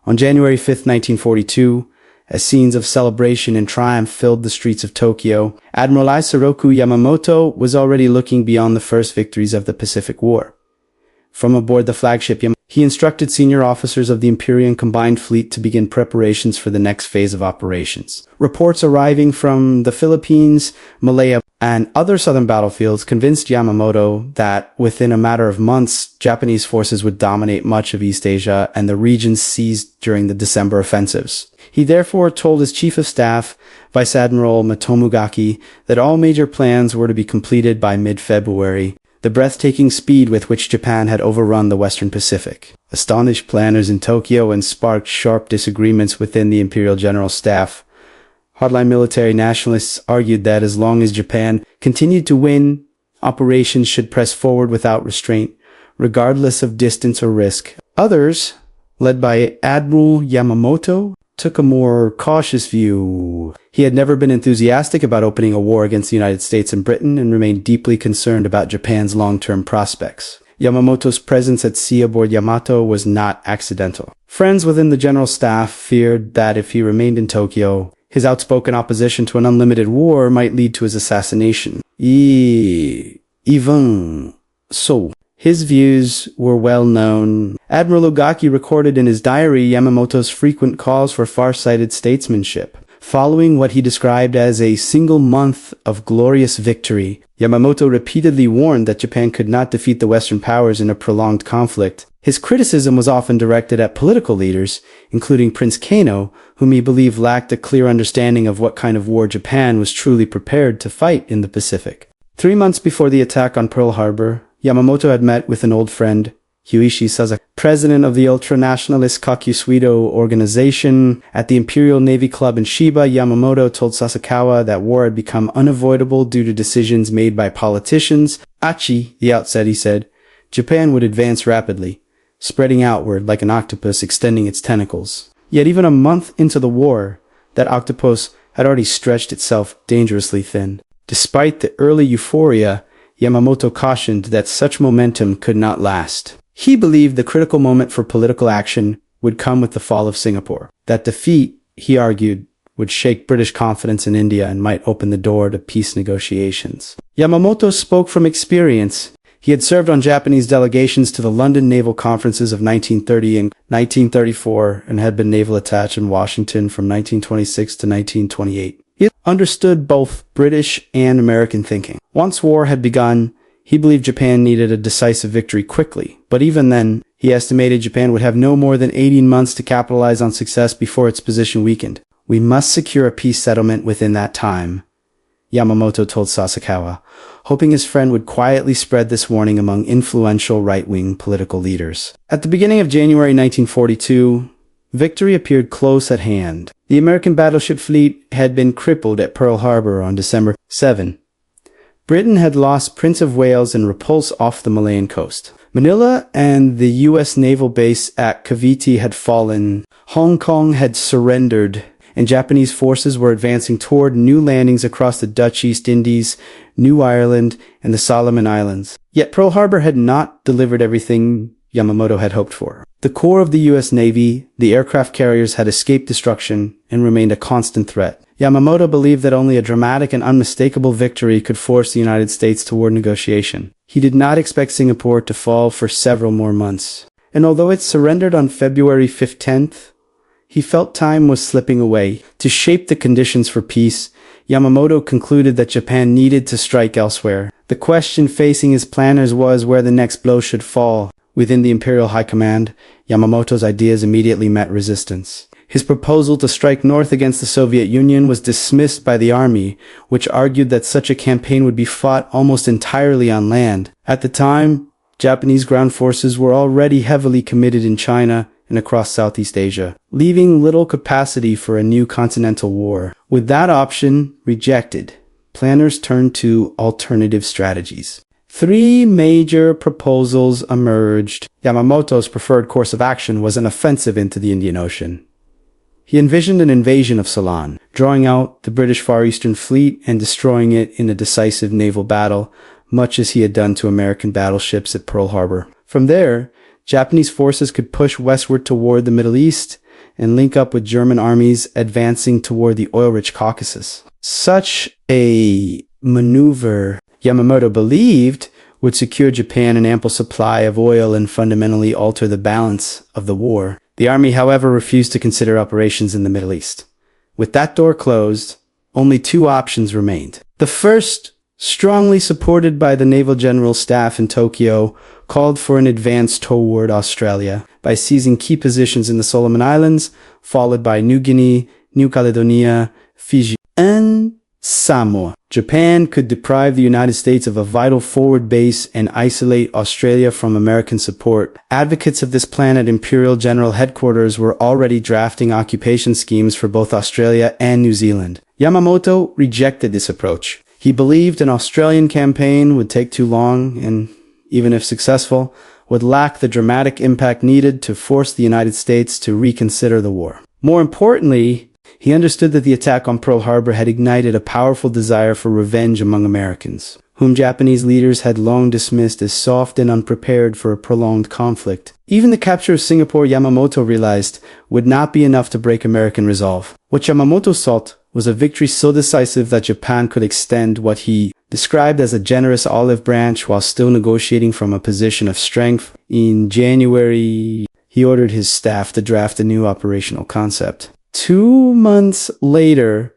On January 5, 1942, as scenes of celebration and triumph filled the streets of Tokyo, Admiral Isoroku Yamamoto was already looking beyond the first victories of the Pacific War. From aboard the flagship, he instructed senior officers of the Imperial Combined Fleet to begin preparations for the next phase of operations. Reports arriving from the Philippines, Malaya, and other southern battlefields convinced Yamamoto that within a matter of months, Japanese forces would dominate much of East Asia and the regions seized during the December offensives. He therefore told his Chief of Staff, Vice Admiral Motomogaki, that all major plans were to be completed by mid-February. The breathtaking speed with which Japan had overrun the Western Pacific astonished planners in Tokyo and sparked sharp disagreements within the Imperial General Staff. Hardline military nationalists argued that as long as Japan continued to win, operations should press forward without restraint, regardless of distance or risk. Others, led by Admiral Yamamoto, took a more cautious view. He had never been enthusiastic about opening a war against the United States and Britain and remained deeply concerned about Japan's long-term prospects. Yamamoto's presence at sea aboard Yamato was not accidental. Friends within the general staff feared that if he remained in Tokyo, his outspoken opposition to an unlimited war might lead to his assassination. Even so, his views were well known. Admiral Ogaki recorded in his diary Yamamoto's frequent calls for far-sighted statesmanship. Following what he described as a single month of glorious victory, Yamamoto repeatedly warned that Japan could not defeat the Western powers in a prolonged conflict. His criticism was often directed at political leaders, including Prince Kano, whom he believed lacked a clear understanding of what kind of war Japan was truly prepared to fight in the Pacific. 3 months before the attack on Pearl Harbor, Yamamoto had met with an old friend, Huishi Sasakawa, president of the ultra-nationalist Kakusuido organization. At the Imperial Navy Club in Shiba, Yamamoto told Sasakawa that war had become unavoidable due to decisions made by politicians. At the outset, he said, Japan would advance rapidly, spreading outward like an octopus extending its tentacles. Yet even a month into the war, that octopus had already stretched itself dangerously thin. Despite the early euphoria, Yamamoto cautioned that such momentum could not last. He believed the critical moment for political action would come with the fall of Singapore. That defeat, he argued, would shake British confidence in India and might open the door to peace negotiations. Yamamoto spoke from experience. He had served on Japanese delegations to the London Naval Conferences of 1930 and 1934 and had been naval attached in Washington from 1926 to 1928. He understood both British and American thinking. Once war had begun, he believed Japan needed a decisive victory quickly, but even then, he estimated Japan would have no more than 18 months to capitalize on success before its position weakened. We must secure a peace settlement within that time, Yamamoto told Sasakawa, hoping his friend would quietly spread this warning among influential right-wing political leaders. At the beginning of January 1942, victory appeared close at hand. The American battleship fleet had been crippled at Pearl Harbor on December 7. Britain had lost Prince of Wales and repulse off the Malayan coast. Manila and the U.S. naval base at Cavite had fallen. Hong Kong had surrendered, and Japanese forces were advancing toward new landings across the Dutch East Indies, New Ireland, and the Solomon Islands. Yet Pearl Harbor had not delivered everything Yamamoto had hoped for. The core of the U.S. Navy, the aircraft carriers, had escaped destruction and remained a constant threat. Yamamoto believed that only a dramatic and unmistakable victory could force the United States toward negotiation. He did not expect Singapore to fall for several more months. And although it surrendered on February 15th, he felt time was slipping away. To shape the conditions for peace, Yamamoto concluded that Japan needed to strike elsewhere. The question facing his planners was where the next blow should fall. Within the Imperial High Command, Yamamoto's ideas immediately met resistance. His proposal to strike north against the Soviet Union was dismissed by the army, which argued that such a campaign would be fought almost entirely on land. At the time, Japanese ground forces were already heavily committed in China and across Southeast Asia, leaving little capacity for a new continental war. With that option rejected, planners turned to alternative strategies. 3 major proposals emerged. Yamamoto's preferred course of action was an offensive into the Indian Ocean. He envisioned an invasion of Ceylon, drawing out the British Far Eastern Fleet and destroying it in a decisive naval battle, much as he had done to American battleships at Pearl Harbor. From there, Japanese forces could push westward toward the Middle East, and link up with German armies advancing toward the oil-rich Caucasus. Such a maneuver, Yamamoto believed, would secure Japan an ample supply of oil and fundamentally alter the balance of the war. The army, however, refused to consider operations in the Middle East. With that door closed, only two options remained. The first, strongly supported by the Naval General Staff in Tokyo, called for an advance toward Australia by seizing key positions in the Solomon Islands, followed by New Guinea, New Caledonia, Fiji, and Samoa. Japan could deprive the United States of a vital forward base and isolate Australia from American support. Advocates of this plan at Imperial General Headquarters were already drafting occupation schemes for both Australia and New Zealand. Yamamoto rejected this approach. He believed an Australian campaign would take too long and, even if successful, would lack the dramatic impact needed to force the United States to reconsider the war. More importantly, he understood that the attack on Pearl Harbor had ignited a powerful desire for revenge among Americans, whom Japanese leaders had long dismissed as soft and unprepared for a prolonged conflict. Even the capture of Singapore, Yamamoto realized, would not be enough to break American resolve. What Yamamoto sought was a victory so decisive that Japan could extend what he described as a generous olive branch while still negotiating from a position of strength. In January, he ordered his staff to draft a new operational concept. 2 months later,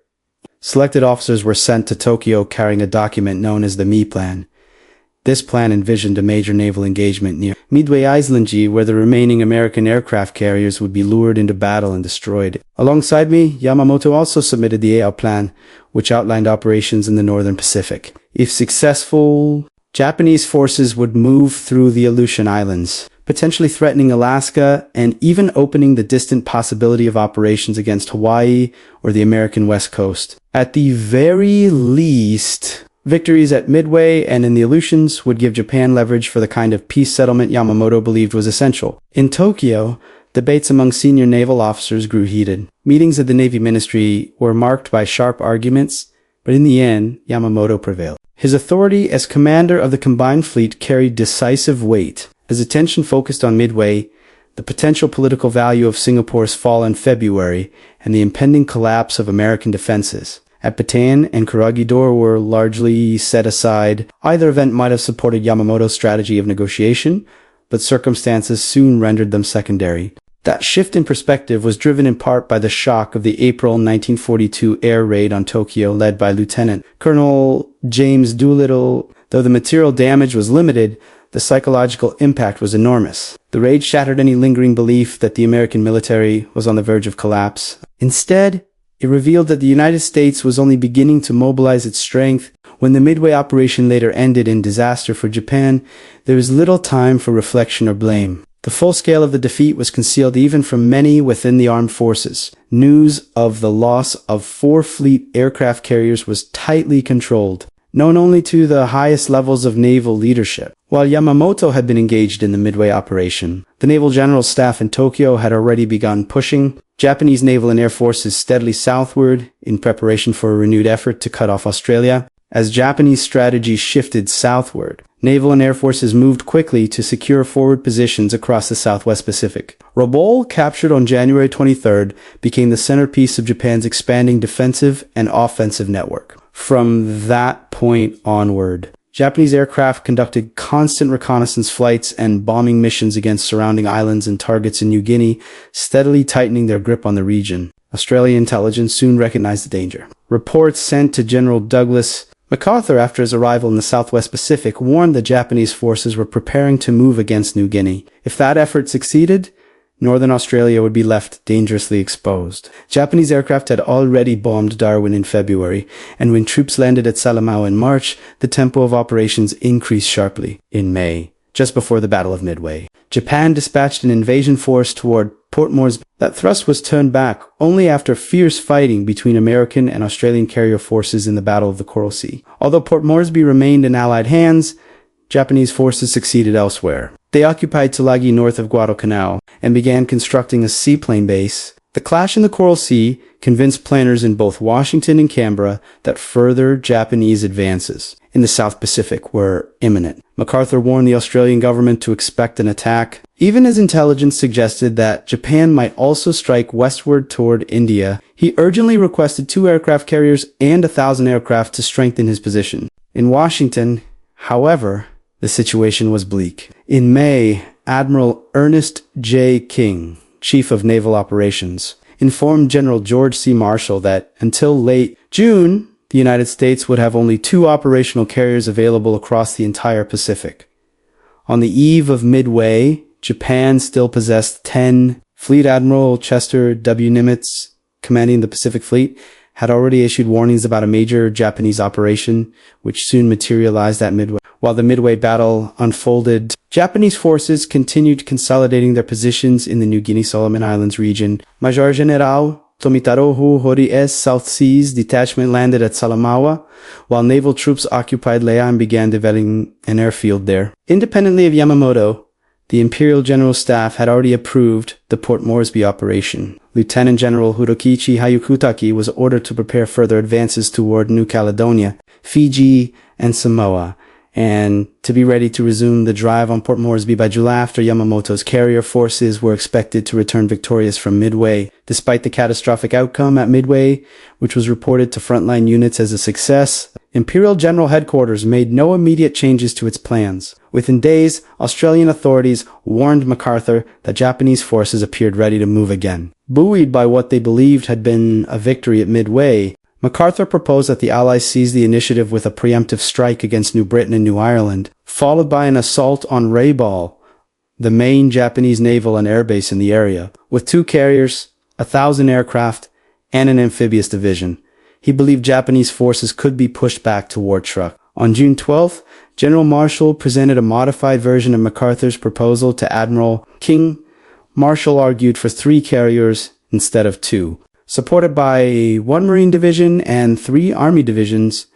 selected officers were sent to Tokyo carrying a document known as the Mi Plan. This plan envisioned a major naval engagement near Midway Island, where the remaining American aircraft carriers would be lured into battle and destroyed. Alongside me, Yamamoto also submitted the AL Plan, which outlined operations in the Northern Pacific. If successful, Japanese forces would move through the Aleutian Islands, potentially threatening Alaska and even opening the distant possibility of operations against Hawaii or the American West Coast. At the very least, victories at Midway and in the Aleutians would give Japan leverage for the kind of peace settlement Yamamoto believed was essential. In Tokyo, debates among senior naval officers grew heated. Meetings at the Navy Ministry were marked by sharp arguments, but in the end, Yamamoto prevailed. His authority as commander of the combined fleet carried decisive weight. As attention focused on Midway, the potential political value of Singapore's fall in February, and the impending collapse of American defenses at Bataan and Corregidor were largely set aside. Either event might have supported Yamamoto's strategy of negotiation, but circumstances soon rendered them secondary. That shift in perspective was driven in part by the shock of the April 1942 air raid on Tokyo led by Lieutenant Colonel James Doolittle. Though the material damage was limited, the psychological impact was enormous. The raid shattered any lingering belief that the American military was on the verge of collapse. Instead, it revealed that the United States was only beginning to mobilize its strength. When the Midway operation later ended in disaster for Japan, there was little time for reflection or blame. The full scale of the defeat was concealed even from many within the armed forces. News of the loss of 4 fleet aircraft carriers was tightly controlled, known only to the highest levels of naval leadership. While Yamamoto had been engaged in the Midway operation, the Naval General Staff in Tokyo had already begun pushing Japanese naval and air forces steadily southward in preparation for a renewed effort to cut off Australia. As Japanese strategy shifted southward, naval and air forces moved quickly to secure forward positions across the Southwest Pacific. Rabaul, captured on January 23rd, became the centerpiece of Japan's expanding defensive and offensive network. From that point onward, Japanese aircraft conducted constant reconnaissance flights and bombing missions against surrounding islands and targets in New Guinea, steadily tightening their grip on the region. Australian intelligence soon recognized the danger. Reports sent to General Douglas MacArthur after his arrival in the Southwest Pacific warned the Japanese forces were preparing to move against New Guinea. If that effort succeeded, Northern Australia would be left dangerously exposed. Japanese aircraft had already bombed Darwin in February, and when troops landed at Salamau in March, the tempo of operations increased sharply. In May, just before the Battle of Midway, Japan dispatched an invasion force toward Port Moresby. That thrust was turned back only after fierce fighting between American and Australian carrier forces in the Battle of the Coral Sea. Although Port Moresby remained in Allied hands, Japanese forces succeeded elsewhere. They occupied Tulagi north of Guadalcanal and began constructing a seaplane base The clash in the Coral Sea convinced planners in both Washington and Canberra that further Japanese advances in the South Pacific were imminent. MacArthur warned the Australian government to expect an attack, even as intelligence suggested that Japan might also strike westward toward India. He urgently requested 2 aircraft carriers and 1,000 aircraft to strengthen his position. In Washington, however, the situation was bleak. In May, Admiral Ernest J. King, Chief of Naval Operations, informed General George C. Marshall that until late June, the United States would have only 2 operational carriers available across the entire Pacific. On the eve of Midway, Japan still possessed 10. Fleet Admiral Chester W. Nimitz, commanding the Pacific Fleet, had already issued warnings about a major Japanese operation, which soon materialized at Midway. While the Midway battle unfolded, Japanese forces continued consolidating their positions in the New Guinea Solomon Islands region. Major General Tomitaro Hori's South Seas Detachment landed at Salamaua, while naval troops occupied Lea and began developing an airfield there. Independently of Yamamoto, the Imperial General Staff had already approved the Port Moresby operation. Lieutenant General Hirokichi Hayakutaki was ordered to prepare further advances toward New Caledonia, Fiji, and Samoa, and to be ready to resume the drive on Port Moresby by July after Yamamoto's carrier forces were expected to return victorious from Midway. Despite the catastrophic outcome at Midway, which was reported to frontline units as a success, Imperial General Headquarters made no immediate changes to its plans. Within days, Australian authorities warned MacArthur that Japanese forces appeared ready to move again. Buoyed by what they believed had been a victory at Midway, MacArthur proposed that the Allies seize the initiative with a preemptive strike against New Britain and New Ireland, followed by an assault on Rabaul, the main Japanese naval and air base in the area, with 2 carriers, 1,000 aircraft, and an amphibious division. He believed Japanese forces could be pushed back toward Truk. On June 12th, General Marshall presented a modified version of MacArthur's proposal to Admiral King. Marshall argued for 3 carriers instead of 2. Supported by 1 Marine Division and 3 Army divisions,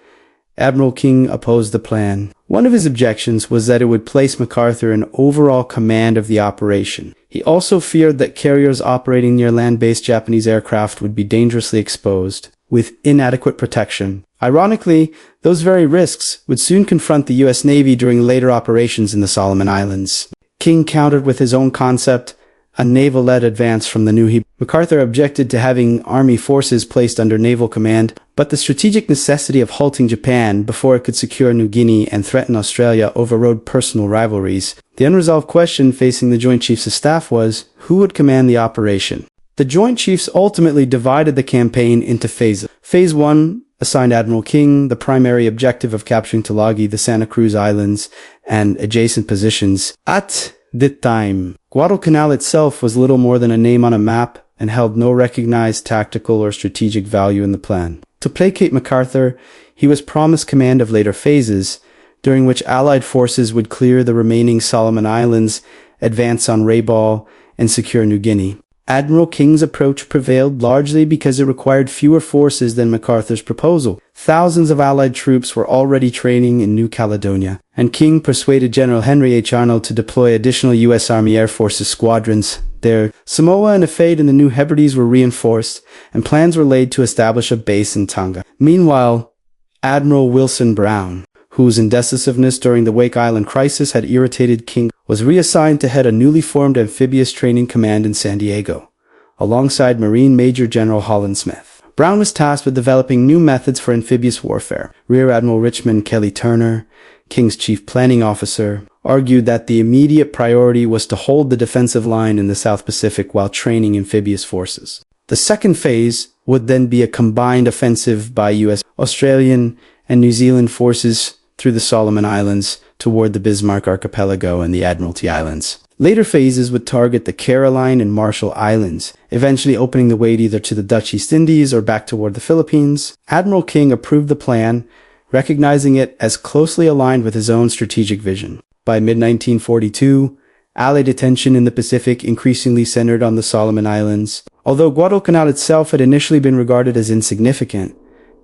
Admiral King opposed the plan. One of his objections was that it would place MacArthur in overall command of the operation. He also feared that carriers operating near land-based Japanese aircraft would be dangerously exposed, with inadequate protection. Ironically, those very risks would soon confront the U.S. Navy during later operations in the Solomon Islands. King countered with his own concept, a naval-led advance from the New He. MacArthur objected to having army forces placed under naval command, but the strategic necessity of halting Japan before it could secure New Guinea and threaten Australia overrode personal rivalries. The unresolved question facing the Joint Chiefs of Staff was, who would command the operation? The Joint Chiefs ultimately divided the campaign into phases. Phase 1 assigned Admiral King the primary objective of capturing Tulagi, the Santa Cruz Islands, and adjacent positions. At the time, Guadalcanal itself was little more than a name on a map and held no recognized tactical or strategic value in the plan. To placate MacArthur, he was promised command of later phases, during which Allied forces would clear the remaining Solomon Islands, advance on Rabaul, and secure New Guinea. Admiral King's approach prevailed largely because it required fewer forces than MacArthur's proposal. Thousands of Allied troops were already training in New Caledonia, and King persuaded General Henry H. Arnold to deploy additional U.S. Army Air Forces squadrons there. Samoa and Efade and the New Hebrides were reinforced, and plans were laid to establish a base in Tonga. Meanwhile, Admiral Wilson Brown, whose indecisiveness during the Wake Island crisis had irritated King, was reassigned to head a newly formed amphibious training command in San Diego, alongside Marine Major General Holland Smith. Brown was tasked with developing new methods for amphibious warfare. Rear Admiral Richmond Kelly Turner, King's chief planning officer, argued that the immediate priority was to hold the defensive line in the South Pacific while training amphibious forces. The second phase would then be a combined offensive by U.S., Australian, and New Zealand forces through the Solomon Islands toward the Bismarck Archipelago and the Admiralty Islands. Later phases would target the Caroline and Marshall Islands, eventually opening the way either to the Dutch East Indies or back toward the Philippines. Admiral King approved the plan, recognizing it as closely aligned with his own strategic vision. By mid-1942, Allied attention in the Pacific increasingly centered on the Solomon Islands. Although Guadalcanal itself had initially been regarded as insignificant,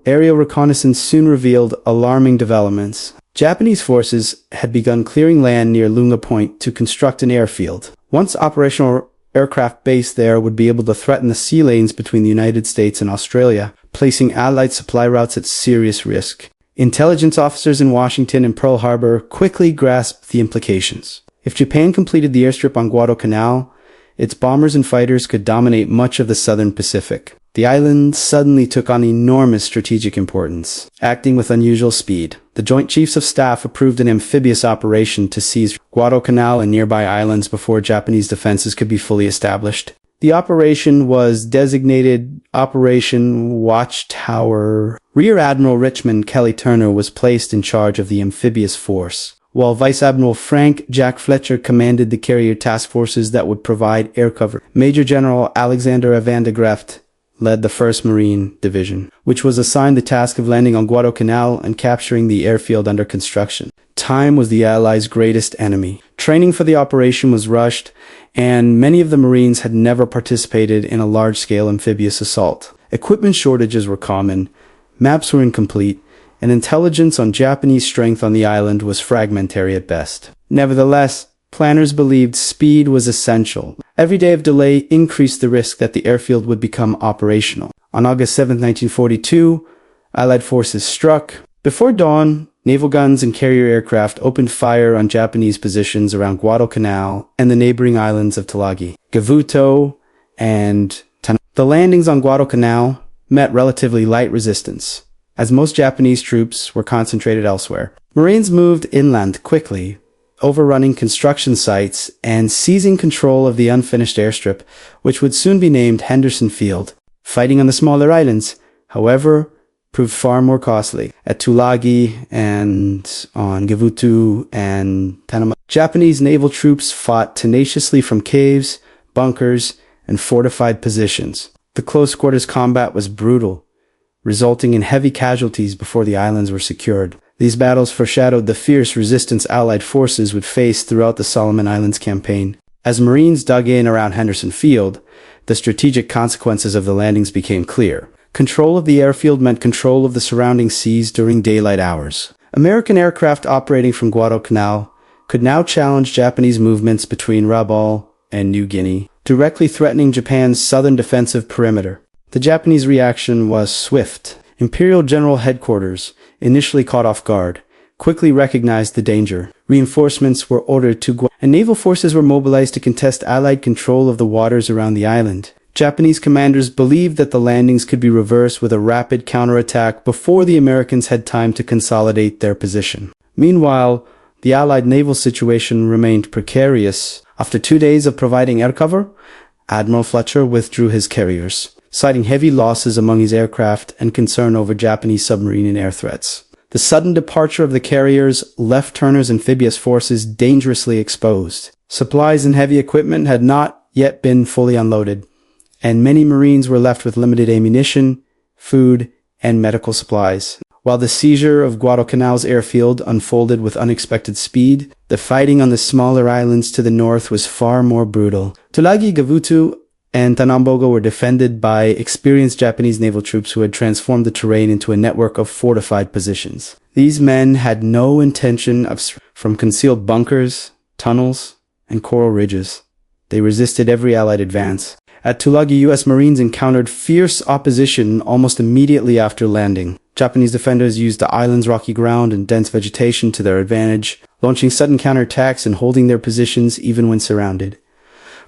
aerial reconnaissance soon revealed alarming developments. Japanese forces had begun clearing land near Lunga Point to construct an airfield. Once operational, aircraft based there would be able to threaten the sea lanes between the United States and Australia, placing Allied supply routes at serious risk. Intelligence officers in Washington and Pearl Harbor quickly grasped the implications. If Japan completed the airstrip on Guadalcanal, its bombers and fighters could dominate much of the southern Pacific. The island suddenly took on enormous strategic importance. Acting with unusual speed, the Joint Chiefs of Staff approved an amphibious operation to seize Guadalcanal and nearby islands before Japanese defenses could be fully established. The operation was designated Operation Watchtower. Rear Admiral Richmond Kelly Turner was placed in charge of the amphibious force, while Vice Admiral Frank Jack Fletcher commanded the carrier task forces that would provide air cover. Major General Alexander Van de Greft led the 1st Marine Division, which was assigned the task of landing on Guadalcanal and capturing the airfield under construction. Time was the Allies' greatest enemy. Training for the operation was rushed, and many of the Marines had never participated in a large-scale amphibious assault. Equipment shortages were common, maps were incomplete, and intelligence on Japanese strength on the island was fragmentary at best. Nevertheless, planners believed speed was essential. Every day of delay increased the risk that the airfield would become operational. On August 7, 1942, Allied forces struck. Before dawn, naval guns and carrier aircraft opened fire on Japanese positions around Guadalcanal and the neighboring islands of Tulagi, Gavuto, and Tanam. The landings on Guadalcanal met relatively light resistance, as most Japanese troops were concentrated elsewhere. Marines moved inland quickly, overrunning construction sites and seizing control of the unfinished airstrip, which would soon be named Henderson Field. Fighting on the smaller islands, however, proved far more costly. At Tulagi and on Gavutu and Tanam, Japanese naval troops fought tenaciously from caves, bunkers, and fortified positions. The close quarters combat was brutal, resulting in heavy casualties before the islands were secured. These battles foreshadowed the fierce resistance Allied forces would face throughout the Solomon Islands campaign. As Marines dug in around Henderson Field, the strategic consequences of the landings became clear. Control of the airfield meant control of the surrounding seas during daylight hours. American aircraft operating from Guadalcanal could now challenge Japanese movements between Rabaul and New Guinea, directly threatening Japan's southern defensive perimeter. The Japanese reaction was swift. Imperial General Headquarters, initially caught off guard, quickly recognized the danger. Reinforcements were ordered to and naval forces were mobilized to contest Allied control of the waters around the island. Japanese commanders believed that the landings could be reversed with a rapid counterattack before the Americans had time to consolidate their position. Meanwhile, the Allied naval situation remained precarious. After 2 days of providing air cover, Admiral Fletcher withdrew his carriers, citing heavy losses among his aircraft and concern over Japanese submarine and air threats. The sudden departure of the carriers left Turner's amphibious forces dangerously exposed. Supplies and heavy equipment had not yet been fully unloaded, and many Marines were left with limited ammunition, food, and medical supplies. While the seizure of Guadalcanal's airfield unfolded with unexpected speed, the fighting on the smaller islands to the north was far more brutal. Tulagi, Gavutu, and Tanambogo were defended by experienced Japanese naval troops who had transformed the terrain into a network of fortified positions. These men had no intention of from concealed bunkers, tunnels, and coral ridges. They resisted every Allied advance. At Tulagi, U.S. Marines encountered fierce opposition almost immediately after landing. Japanese defenders used the island's rocky ground and dense vegetation to their advantage, launching sudden counterattacks and holding their positions even when surrounded.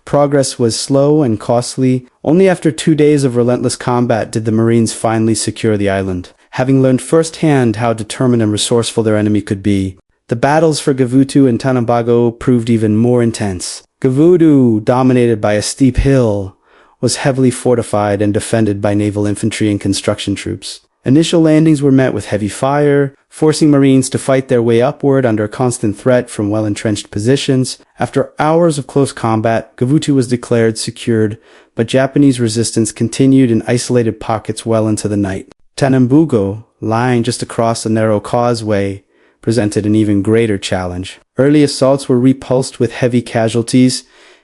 Progress was slow and costly. Only after 2 days of relentless combat did the Marines finally secure the island, having learned firsthand how determined and resourceful their enemy could be. The battles for Gavutu and Tanambogo proved even more intense. Gavutu, dominated by a steep hill, was heavily fortified and defended by naval infantry and construction troops. Initial landings were met with heavy fire, forcing Marines to fight their way upward under constant threat from well-entrenched positions. After hours of close combat, Gavutu was declared secured, but Japanese resistance continued in isolated pockets well into the night. Tanambogo, lying just across a narrow causeway, presented an even greater challenge. Early assaults were repulsed with heavy casualties,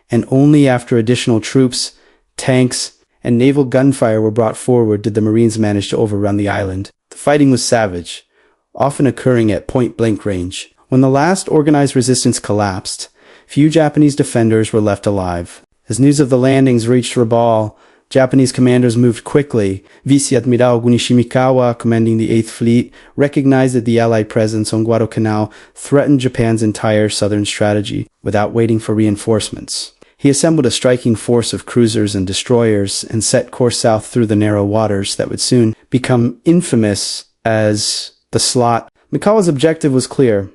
and only after additional troops, tanks, and naval gunfire were brought forward did the Marines manage to overrun the island. The fighting was savage, often occurring at point-blank range. When the last organized resistance collapsed, few Japanese defenders were left alive. As news of the landings reached Rabaul, Japanese commanders moved quickly. Vice-Admiral Gunishimikawa, commanding the 8th Fleet, recognized that the Allied presence on Guadalcanal threatened Japan's entire southern strategy without waiting for reinforcements. He assembled a striking force of cruisers and destroyers and set course south through the narrow waters that would soon become infamous as the Slot. Mikawa's objective was clear: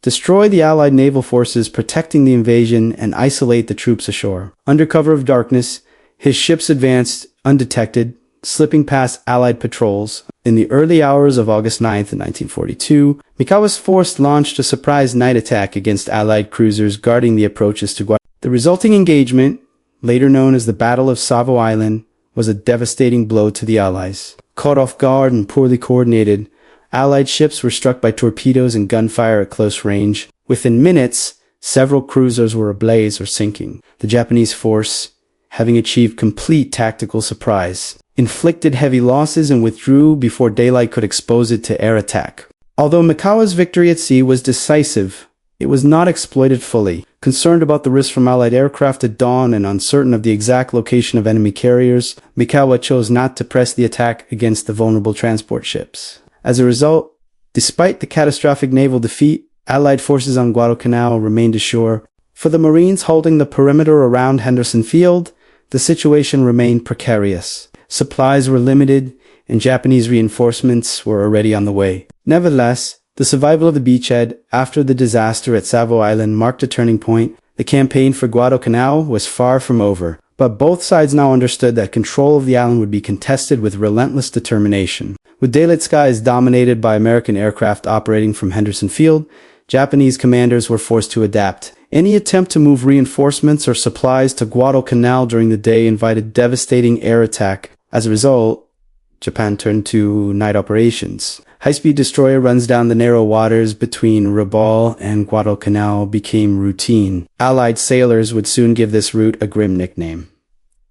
destroy the Allied naval forces protecting the invasion and isolate the troops ashore. Under cover of darkness, his ships advanced undetected, slipping past Allied patrols. In the early hours of August 9th, 1942, Mikawa's force launched a surprise night attack against Allied cruisers guarding the approaches to Guadalcanal. The resulting engagement, later known as the Battle of Savo Island, was a devastating blow to the Allies. Caught off guard and poorly coordinated, Allied ships were struck by torpedoes and gunfire at close range. Within minutes, several cruisers were ablaze or sinking. The Japanese force, having achieved complete tactical surprise, inflicted heavy losses and withdrew before daylight could expose it to air attack. Although Mikawa's victory at sea was decisive, it was not exploited fully. Concerned about the risk from Allied aircraft at dawn and uncertain of the exact location of enemy carriers, Mikawa chose not to press the attack against the vulnerable transport ships. As a result, despite the catastrophic naval defeat, Allied forces on Guadalcanal remained ashore. For the Marines holding the perimeter around Henderson Field, the situation remained precarious. Supplies were limited, and Japanese reinforcements were already on the way. Nevertheless, the survival of the beachhead after the disaster at Savo Island marked a turning point. The campaign for Guadalcanal was far from over, but both sides now understood that control of the island would be contested with relentless determination. With daylit skies dominated by American aircraft operating from Henderson Field, Japanese commanders were forced to adapt. Any attempt to move reinforcements or supplies to Guadalcanal during the day invited devastating air attack. As a result, Japan turned to night operations. High-speed destroyer runs down the narrow waters between Rabaul and Guadalcanal became routine. Allied sailors would soon give this route a grim nickname: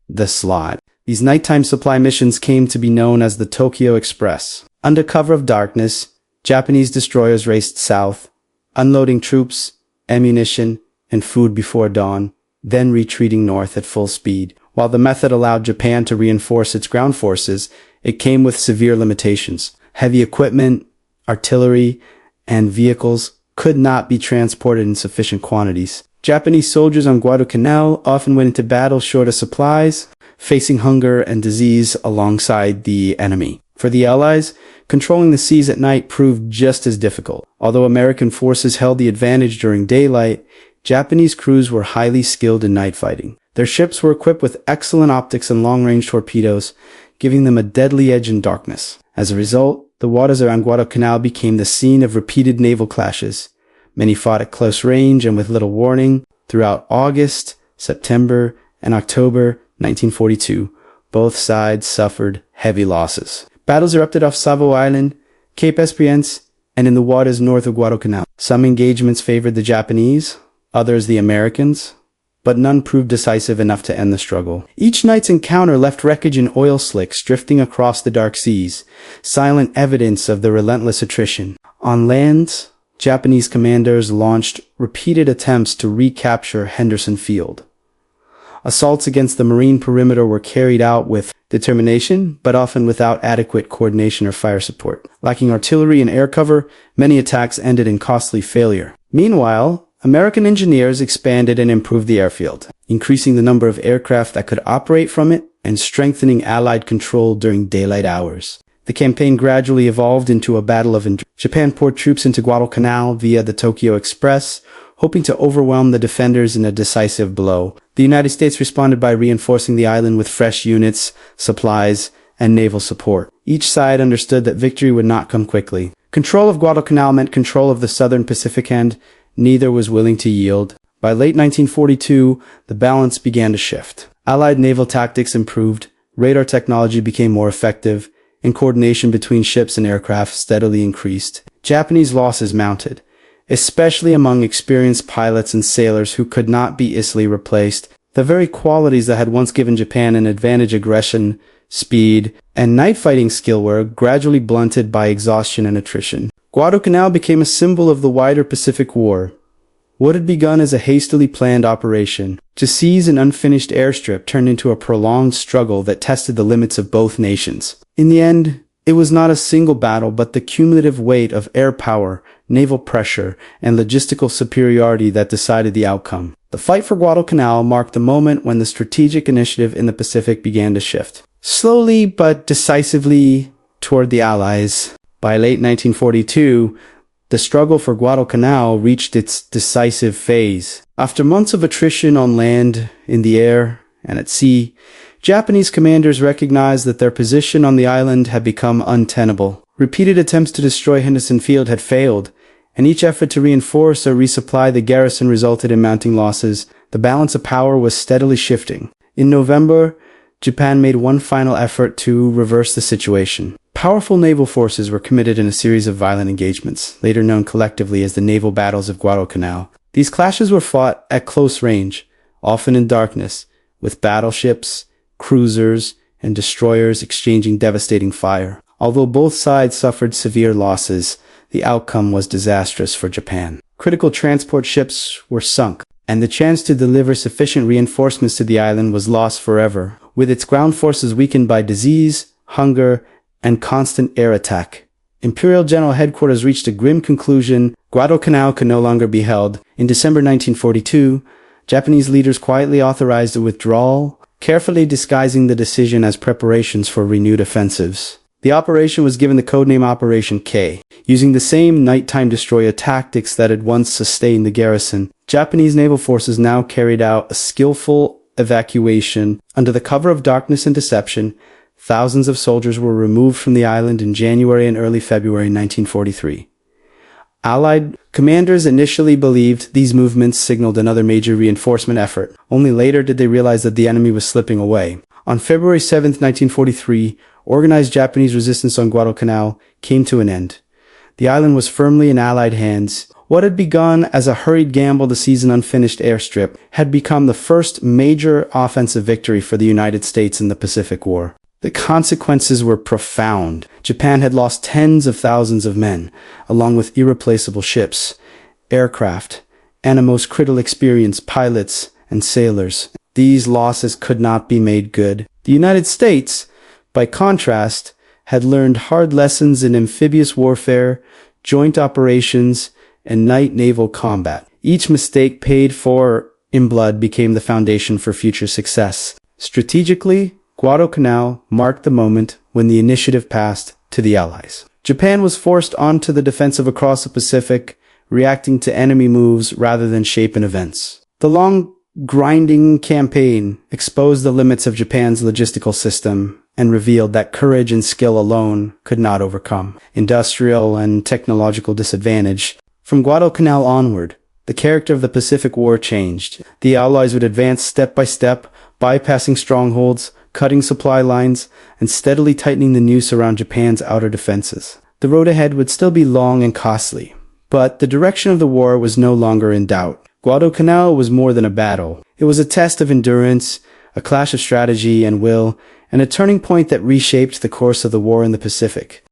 the Slot. These nighttime supply missions came to be known as the Tokyo Express. Under cover of darkness, Japanese destroyers raced south, unloading troops, ammunition, and food before dawn, then retreating north at full speed. While the method allowed Japan to reinforce its ground forces, it came with severe limitations. Heavy equipment, artillery, and vehicles could not be transported in sufficient quantities. Japanese soldiers on Guadalcanal often went into battle short of supplies, facing hunger and disease alongside the enemy. For the Allies, controlling the seas at night proved just as difficult. Although American forces held the advantage during daylight, Japanese crews were highly skilled in night fighting. Their ships were equipped with excellent optics and long-range torpedoes, giving them a deadly edge in darkness. As a result, the waters around Guadalcanal became the scene of repeated naval clashes. Many fought at close range and with little warning. Throughout August, September, and October 1942, both sides suffered heavy losses. Battles erupted off Savo Island, Cape Esperance, and in the waters north of Guadalcanal. Some engagements favored the Japanese, others the Americans, but none proved decisive enough to end the struggle. Each night's encounter left wreckage in oil slicks drifting across the dark seas, silent evidence of the relentless attrition. On land, Japanese commanders launched repeated attempts to recapture Henderson Field. Assaults against the marine perimeter were carried out with determination, but often without adequate coordination or fire support. Lacking artillery and air cover, many attacks ended in costly failure. Meanwhile, American engineers expanded and improved the airfield, increasing the number of aircraft that could operate from it and strengthening Allied control during daylight hours. The campaign gradually evolved into a battle of endurance. Japan poured troops into Guadalcanal via the Tokyo Express, hoping to overwhelm the defenders in a decisive blow. The United States responded by reinforcing the island with fresh units, supplies, and naval support. Each side understood that victory would not come quickly. Control of Guadalcanal meant control of the southern Pacific end. Neither was willing to yield. By late 1942, the balance began to shift. Allied naval tactics improved, radar technology became more effective, and coordination between ships and aircraft steadily increased. Japanese losses mounted, especially among experienced pilots and sailors who could not be easily replaced. The very qualities that had once given Japan an advantage, aggression, speed, and night fighting skill, were gradually blunted by exhaustion and attrition. Guadalcanal became a symbol of the wider Pacific War, What had begun as a hastily planned operation to seize an unfinished airstrip turned into a prolonged struggle that tested the limits of both nations. In the end, it was not a single battle, but the cumulative weight of air power, naval pressure, and logistical superiority that decided the outcome. The fight for Guadalcanal marked the moment when the strategic initiative in the Pacific began to shift, slowly but decisively toward the Allies. By late 1942, the struggle for Guadalcanal reached its decisive phase. After months of attrition on land, in the air, and at sea, Japanese commanders recognized that their position on the island had become untenable. Repeated attempts to destroy Henderson Field had failed, and each effort to reinforce or resupply the garrison resulted in mounting losses. The balance of power was steadily shifting. In November, Japan made one final effort to reverse the situation. Powerful naval forces were committed in a series of violent engagements, later known collectively as the naval battles of Guadalcanal. These clashes were fought at close range, often in darkness, with battleships, cruisers, and destroyers exchanging devastating fire. Although both sides suffered severe losses, the outcome was disastrous for Japan. Critical transport ships were sunk, and the chance to deliver sufficient reinforcements to the island was lost forever, with its ground forces weakened by disease, hunger, and constant air attack. Imperial General Headquarters reached a grim conclusion. Guadalcanal could no longer be held. In December 1942, Japanese leaders quietly authorized a withdrawal, carefully disguising the decision as preparations for renewed offensives. The operation was given the codename Operation K. Using the same nighttime destroyer tactics that had once sustained the garrison, Japanese naval forces now carried out a skillful evacuation. Under the cover of darkness and deception, thousands of soldiers were removed from the island in January and early February 1943. Allied commanders initially believed these movements signaled another major reinforcement effort. Only later did they realize that the enemy was slipping away. On February 7, 1943, organized Japanese resistance on Guadalcanal came to an end. The island was firmly in Allied hands. What had begun as a hurried gamble to seize an unfinished airstrip had become the first major offensive victory for the United States in the Pacific War. The consequences were profound. Japan had lost tens of thousands of men, along with irreplaceable ships, aircraft, and a most critical experienced pilots and sailors. These losses could not be made good. The United States, by contrast, had learned hard lessons in amphibious warfare, joint operations, and night naval combat. Each mistake paid for in blood became the foundation for future success. Strategically, Guadalcanal marked the moment when the initiative passed to the Allies. Japan was forced onto the defensive across the Pacific, reacting to enemy moves rather than shaping events. The long, grinding campaign exposed the limits of Japan's logistical system and revealed that courage and skill alone could not overcome industrial and technological disadvantage. From Guadalcanal onward, the character of the Pacific War changed. The Allies would advance step by step, bypassing strongholds, cutting supply lines, and steadily tightening the noose around Japan's outer defenses. The road ahead would still be long and costly, but the direction of the war was no longer in doubt. Guadalcanal was more than a battle. It was a test of endurance, a clash of strategy and will, and a turning point that reshaped the course of the war in the Pacific.